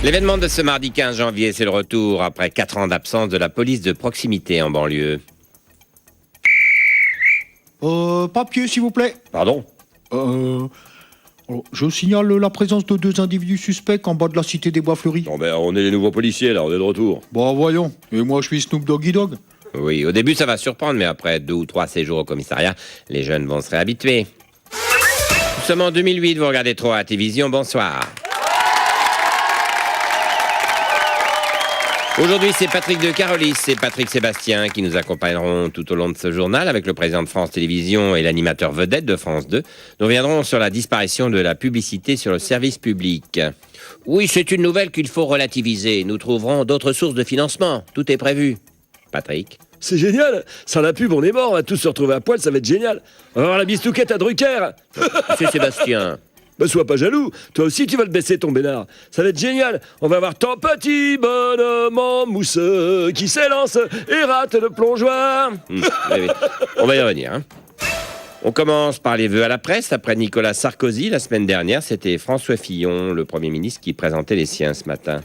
L'événement de ce mardi 15 janvier, c'est le retour, après 4 ans d'absence, de la police de proximité en banlieue. Papier, s'il vous plaît. Pardon? Je signale la présence de 2 individus suspects en bas de la cité des Bois Fleuris. Non, on est les nouveaux policiers, là, on est de retour. Bon, voyons. Et moi, je suis Snoop Doggy Dogg. Oui, au début, ça va surprendre, mais après 2 ou 3 séjours au commissariat, les jeunes vont se réhabituer. Nous sommes en 2008, vous regardez trop à la télévision, bonsoir. Aujourd'hui, c'est Patrick de Carolis et Patrick Sébastien qui nous accompagneront tout au long de ce journal avec le président de France Télévisions et l'animateur vedette de France 2. Nous reviendrons sur la disparition de la publicité sur le service public. Oui, c'est une nouvelle qu'il faut relativiser. Nous trouverons d'autres sources de financement. Tout est prévu. Patrick? C'est génial. Sans la pub, on est mort, on va tous se retrouver à poil, ça va être génial. On va avoir la bistouquette à Drucker. C'est Sébastien. Sois pas jaloux, toi aussi tu vas le baisser ton bénard. Ça va être génial, on va avoir ton petit bonhomme en mousse qui s'élance et rate le plongeoir. Oui. On va y revenir. Hein. On commence par les vœux à la presse. Après Nicolas Sarkozy, la semaine dernière, c'était François Fillon, le Premier ministre, qui présentait les siens ce matin.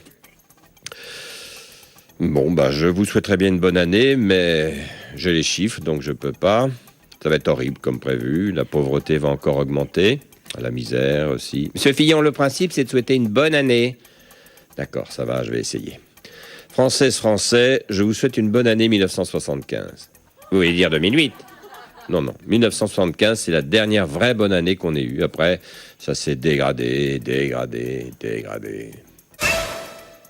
Bon, je vous souhaiterais bien une bonne année, mais j'ai les chiffres, donc je peux pas. Ça va être horrible comme prévu, la pauvreté va encore augmenter. La misère aussi. Monsieur Fillon, le principe, c'est de souhaiter une bonne année. D'accord, ça va, je vais essayer. Françaises, Français, je vous souhaite une bonne année 1975. Vous voulez dire 2008? Non, 1975, c'est la dernière vraie bonne année qu'on ait eue. Après, ça s'est dégradé.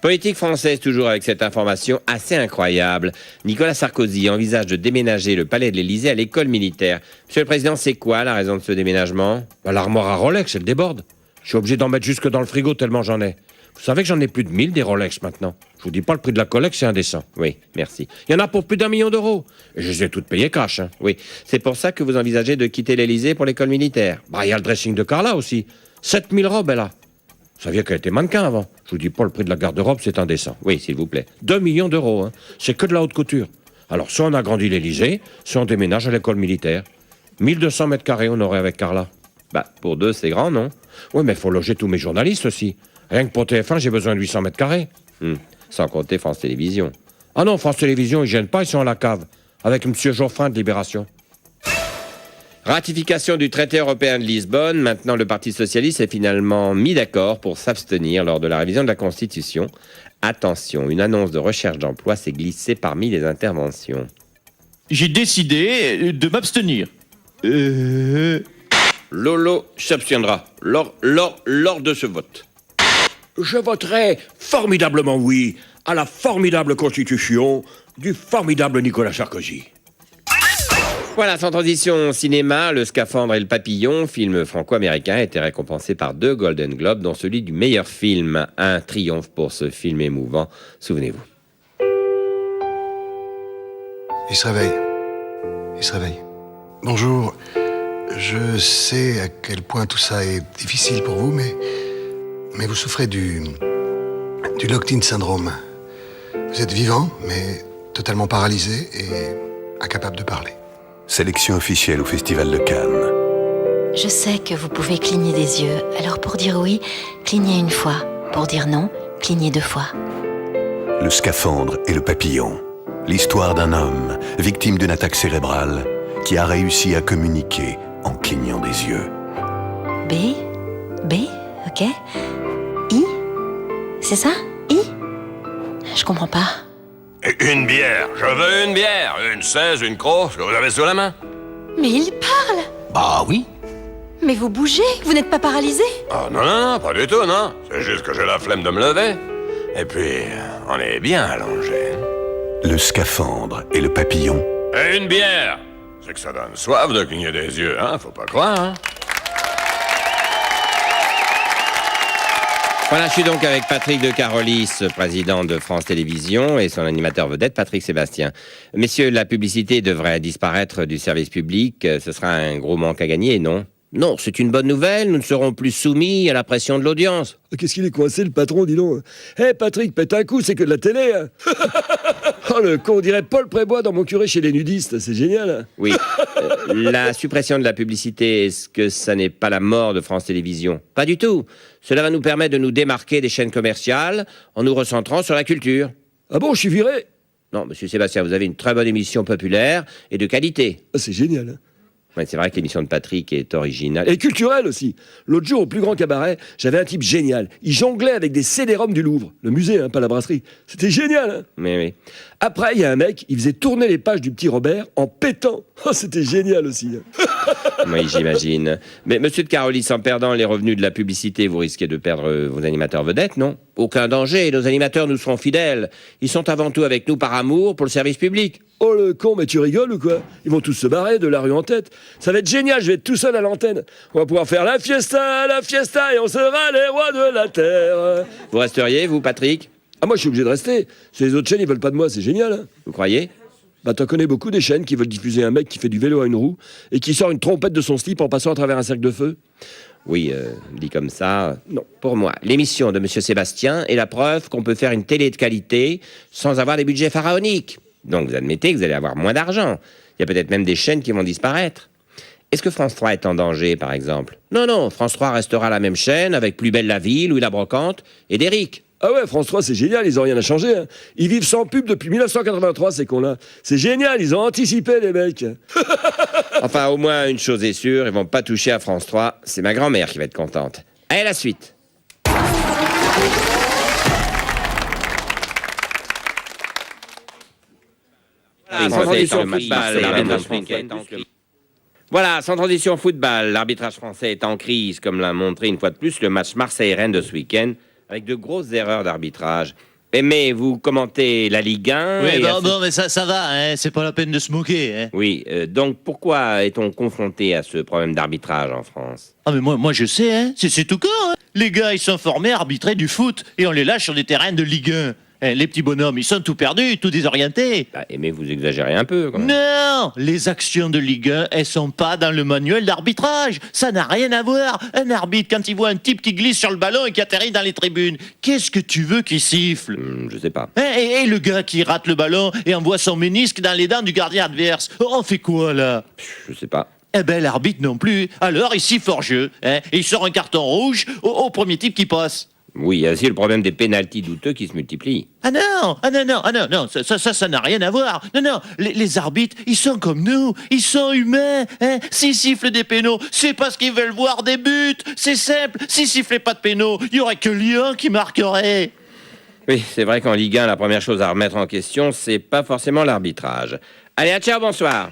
Politique française, toujours avec cette information assez incroyable. Nicolas Sarkozy envisage de déménager le palais de l'Élysée à l'école militaire. Monsieur le Président, c'est quoi la raison de ce déménagement? L'armoire à Rolex, elle déborde. Je suis obligé d'en mettre jusque dans le frigo tellement j'en ai. Vous savez que j'en ai plus de 1000 des Rolex maintenant. Je vous dis pas le prix de la collecte, c'est indécent. Oui, merci. Il y en a pour plus d'1 million d'euros. Et je les ai toutes payées cash. Oui, c'est pour ça que vous envisagez de quitter l'Élysée pour l'école militaire. Il y a le dressing de Carla aussi. 7000 robes, elle a. Vous saviez qu'elle était mannequin avant. Je vous dis pas le prix de la garde-robe, c'est indécent. Oui, s'il vous plaît. 2 millions d'euros, hein. C'est que de la haute couture. Alors, soit on agrandit l'Élysée, soit on déménage à l'école militaire. 1200 mètres carrés, on aurait avec Carla. Pour 2, c'est grand, non? Oui, mais il faut loger tous mes journalistes aussi. Rien que pour TF1, j'ai besoin de 800 mètres carrés. Sans compter France Télévisions. Ah non, France Télévisions, ils gênent pas, ils sont à la cave. Avec M. Geoffrin de Libération. Ratification du traité européen de Lisbonne. Maintenant, le Parti socialiste est finalement mis d'accord pour s'abstenir lors de la révision de la Constitution. Attention, une annonce de recherche d'emploi s'est glissée parmi les interventions. J'ai décidé de m'abstenir. Lolo s'abstiendra lors de ce vote. Je voterai formidablement oui à la formidable Constitution du formidable Nicolas Sarkozy. Voilà, sans transition, cinéma, Le Scaphandre et le Papillon, film franco-américain, a été récompensé par 2 Golden Globes, dont celui du meilleur film. Un triomphe pour ce film émouvant, souvenez-vous. Il se réveille. Bonjour. Je sais à quel point tout ça est difficile pour vous, mais vous souffrez du locked-in syndrome. Vous êtes vivant, mais totalement paralysé et incapable de parler. Sélection officielle au Festival de Cannes. Je sais que vous pouvez cligner des yeux, alors pour dire oui, clignez une fois. Pour dire non, clignez 2 fois. Le Scaphandre et le Papillon. L'histoire d'un homme, victime d'une attaque cérébrale, qui a réussi à communiquer en clignant des yeux. B, ok. I, c'est ça? I? Je comprends pas. Une bière, je veux une bière. Une 16, une croix, ce que vous avez sous la main. Mais il parle! Bah oui. Mais vous bougez, vous n'êtes pas paralysé? Ah non, pas du tout, non. C'est juste que j'ai la flemme de me lever. Et puis, on est bien allongé. Le Scaphandre et le Papillon. Et une bière. C'est que ça donne soif de cligner des yeux, hein, faut pas croire, hein. Voilà, je suis donc avec Patrick de Carolis, président de France Télévisions, et son animateur vedette, Patrick Sébastien. Messieurs, la publicité devrait disparaître du service public. Ce sera un gros manque à gagner, non? Non, c'est une bonne nouvelle. Nous ne serons plus soumis à la pression de l'audience. Qu'est-ce qu'il est coincé, le patron, dis donc. Patrick, pète un coup, c'est que de la télé. Oh, le con, on dirait Paul Prébois dans Mon curé chez les nudistes, c'est génial. Hein. Oui. La suppression de la publicité, est-ce que ça n'est pas la mort de France Télévisions? Pas du tout. Cela va nous permettre de nous démarquer des chaînes commerciales en nous recentrant sur la culture. Ah bon, je suis viré? Non, monsieur Sébastien, vous avez une très bonne émission populaire et de qualité. Ah, c'est génial. Hein. Ouais, c'est vrai que l'émission de Patrick est originale. Et culturel aussi. L'autre jour, au plus grand cabaret, j'avais un type génial. Il jonglait avec des CD-ROM du Louvre. Le musée, hein, pas la brasserie. C'était génial. Hein. Oui. Après, il y a un mec, il faisait tourner les pages du petit Robert en pétant. Oh, c'était génial aussi. Hein. Oui, j'imagine. Mais monsieur de Carolis, en perdant les revenus de la publicité, vous risquez de perdre vos animateurs vedettes, non? Aucun danger, nos animateurs nous seront fidèles. Ils sont avant tout avec nous par amour pour le service public. Oh le con, mais tu rigoles ou quoi? Ils vont tous se barrer de la rue en tête. Ça va être génial, je vais être tout seul à l'antenne. On va pouvoir faire la fiesta, et on sera les rois de la terre. Vous resteriez, vous, Patrick? Ah, moi, je suis obligé de rester. Si les autres chaînes, ils veulent pas de moi, c'est génial. Hein. Vous croyez? Bah, t'en connais beaucoup des chaînes qui veulent diffuser un mec qui fait du vélo à une roue et qui sort une trompette de son slip en passant à travers un cercle de feu. Oui, dit comme ça, non. Pour moi, l'émission de monsieur Sébastien est la preuve qu'on peut faire une télé de qualité sans avoir des budgets pharaoniques. Donc vous admettez que vous allez avoir moins d'argent. Il y a peut-être même des chaînes qui vont disparaître. Est-ce que France 3 est en danger, par exemple? Non, France 3 restera la même chaîne avec Plus belle la vie, Louis la Brocante et Derrick. Ah ouais, France 3, c'est génial, ils ont rien à changer. Hein. Ils vivent sans pub depuis 1983, ces cons-là. C'est génial, ils ont anticipé, les mecs. Enfin, au moins, une chose est sûre, ils vont pas toucher à France 3. C'est ma grand-mère qui va être contente. Allez, la suite. Voilà, sans transition football, l'arbitrage français est en crise, comme l'a montré une fois de plus le match Marseille-Rennes de ce week-end, avec de grosses erreurs d'arbitrage. Mais vous commentez la Ligue 1... Oui, bon, mais ça va, hein, c'est pas la peine de se moquer. Hein. Oui, donc pourquoi est-on confronté à ce problème d'arbitrage en France? Ah mais moi je sais, hein, c'est tout con. Hein. Les gars, ils sont formés à arbitrer du foot et on les lâche sur des terrains de Ligue 1. Hein, les petits bonhommes, ils sont tout perdus, tout désorientés. Bah, mais vous exagérez un peu, quand même. Non, les actions de Ligue 1, elles sont pas dans le manuel d'arbitrage. Ça n'a rien à voir. Un arbitre, quand il voit un type qui glisse sur le ballon et qui atterrit dans les tribunes, qu'est-ce que tu veux qu'il siffle? Je sais pas. Hein, et le gars qui rate le ballon et envoie son ménisque dans les dents du gardien adverse, on fait quoi, là? Je sais pas. Eh ben, l'arbitre non plus. Alors, il siffle hors jeu. Hein, et il sort un carton rouge au premier type qui passe. Oui, il y a aussi le problème des pénaltys douteux qui se multiplient. Ah non, ça n'a rien à voir. Non, les arbitres, ils sont comme nous, ils sont humains. Hein. S'ils sifflent des pénaux, c'est parce qu'ils veulent voir des buts. C'est simple, s'ils sifflaient pas de pénaux, il y aurait que Lyon qui marquerait. Oui, c'est vrai qu'en Ligue 1, la première chose à remettre en question, c'est pas forcément l'arbitrage. Allez, à ciao, bonsoir.